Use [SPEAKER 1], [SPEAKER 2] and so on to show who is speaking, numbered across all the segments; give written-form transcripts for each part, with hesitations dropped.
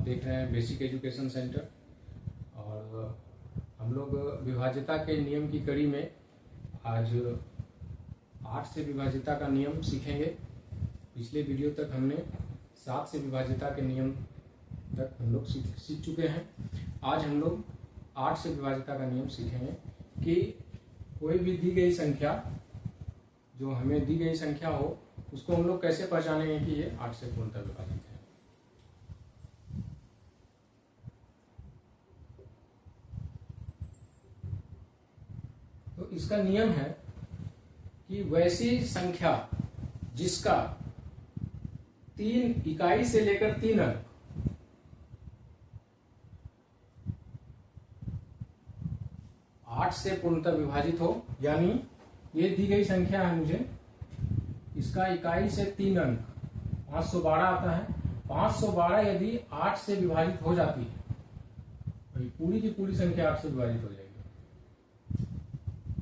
[SPEAKER 1] देख रहे हैं बेसिक एजुकेशन सेंटर। और हम लोग विभाज्यता के नियम की कड़ी में आज 8 से विभाज्यता का नियम सीखेंगे। पिछले वीडियो तक हमने 7 से विभाज्यता के नियम तक हम लोग सीख चुके हैं। आज हम लोग 8 से विभाज्यता का नियम सीखेंगे कि कोई भी दी गई संख्या, जो हमें दी गई संख्या हो, उसको हम लोग कैसे पहचानेंगे कि ये 8 से पूर्णतः विभाजित है। तो इसका नियम है कि वैसी संख्या जिसका 3 इकाई से लेकर 3 अंक आठ से पूर्णतः विभाजित हो, यानी ये दी गई संख्या है मुझे, इसका इकाई से 3 अंक 512 आता है। 512 यदि 8 से विभाजित हो जाती है तो पूरी की पूरी संख्या 8 से विभाजित हो जाएगी।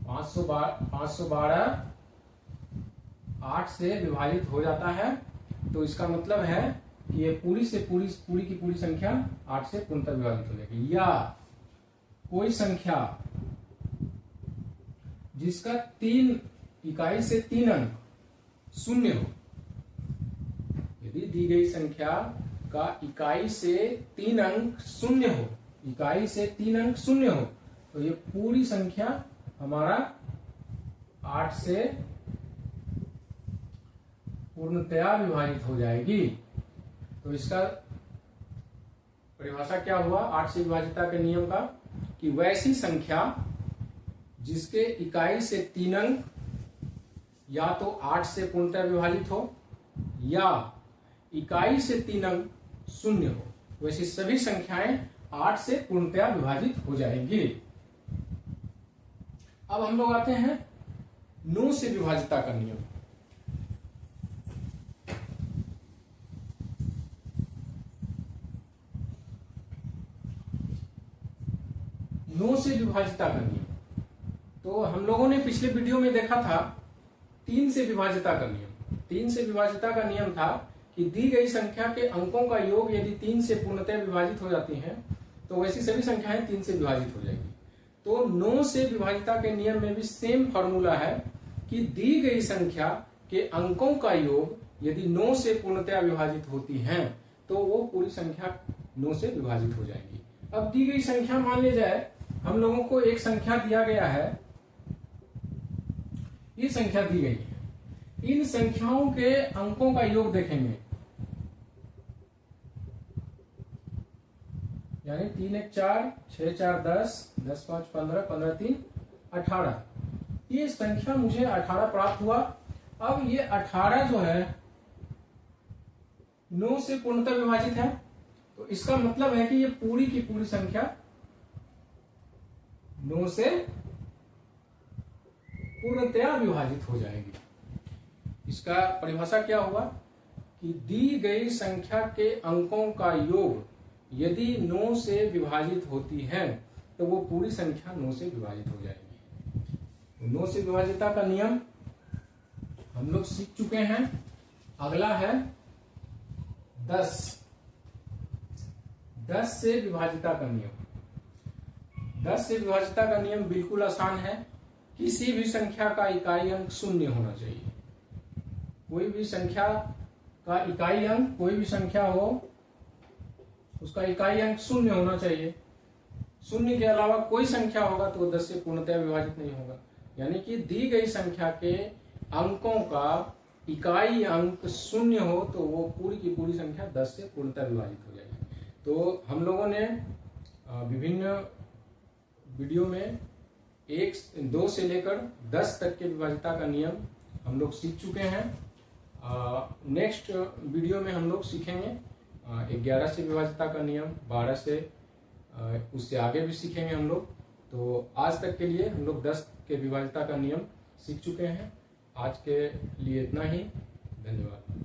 [SPEAKER 1] 512 8 से विभाजित हो जाता है, तो इसका मतलब है कि ये पूरी की पूरी संख्या 8 से पूर्णतः विभाजित हो जाएगी। या कोई संख्या जिसका 3 इकाई से 3 अंक शून्य हो, यदि दी गई संख्या का इकाई से 3 अंक शून्य हो, इकाई से 3 अंक शून्य हो, तो ये पूरी संख्या हमारा 8 से पूर्णतया विभाजित हो जाएगी। तो इसका परिभाषा क्या हुआ 8 से विभाज्यता के नियम का, कि वैसी संख्या जिसके इकाई से 3 अंक या तो 8 से पूर्णतः विभाजित हो या इकाई से 3 अंक शून्य हो, वैसी सभी संख्याएं 8 से पूर्णतः विभाजित हो जाएंगी। अब हम लोग आते हैं 9 से विभाज्यता का नियम। नौ से विभाज्यता का नियम तो हम लोगों ने पिछले वीडियो में देखा था 3 से विभाज्यता का नियम। 3 से विभाज्यता का नियम था कि दी गई संख्या के अंकों का योग यदि 3 से पूर्णतः विभाजित हो जाती हैं तो वैसी सभी संख्याएं 3 से विभाजित हो जाएगी। तो 9 से विभाज्यता के नियम में भी सेम फॉर्मूला है कि दी गई संख्या के अंकों का योग यदि 9 से पूर्णतः विभाजित होती हैं तो वो पूरी संख्या 9 से विभाजित हो जाएगी। अब दी गई संख्या मान ली जाए, हम लोगों को एक संख्या दिया गया है, ये संख्या दी गई है, इन संख्याओं के अंकों का योग देखेंगे, यानी 3 1 4, 6 4 10, 10 5 15, 15 3 18। ये संख्या मुझे 18 प्राप्त हुआ। अब ये 18 जो है 9 से पूर्णतः विभाजित है, तो इसका मतलब है कि ये पूरी की पूरी संख्या 9 से पूर्णतया विभाजित हो जाएगी। इसका परिभाषा क्या हुआ कि दी गई संख्या के अंकों का योग यदि 9 से विभाजित होती है तो वो पूरी संख्या 9 से विभाजित हो जाएगी। 9 से विभाज्यता का नियम हम लोग सीख चुके हैं। अगला है 10 से विभाज्यता का नियम। 10 से विभाज्यता का नियम बिल्कुल आसान है। किसी भी संख्या का इकाई अंक शून्य होना चाहिए। कोई भी संख्या का इकाई अंक, कोई भी संख्या हो, उसका इकाई अंक शून्य होना चाहिए। शून्य के अलावा कोई संख्या होगा तो 10 से पूर्णतः विभाजित नहीं होगा। यानी कि दी गई संख्या के अंकों का इकाई अंक शून्य हो तो वो पूरी की पूरी संख्या 10 से पूर्णतः विभाजित हो जाएगी। तो हम लोगों ने विभिन्न वीडियो में 2 से लेकर 10 तक के विभाज्यता का नियम हम लोग सीख चुके हैं। नेक्स्ट वीडियो में हम लोग सीखेंगे 11 से विभाज्यता का नियम, 12 से, उससे आगे भी सीखेंगे हम लोग। तो आज तक के लिए हम लोग 10 के विभाज्यता का नियम सीख चुके हैं। आज के लिए इतना ही। धन्यवाद।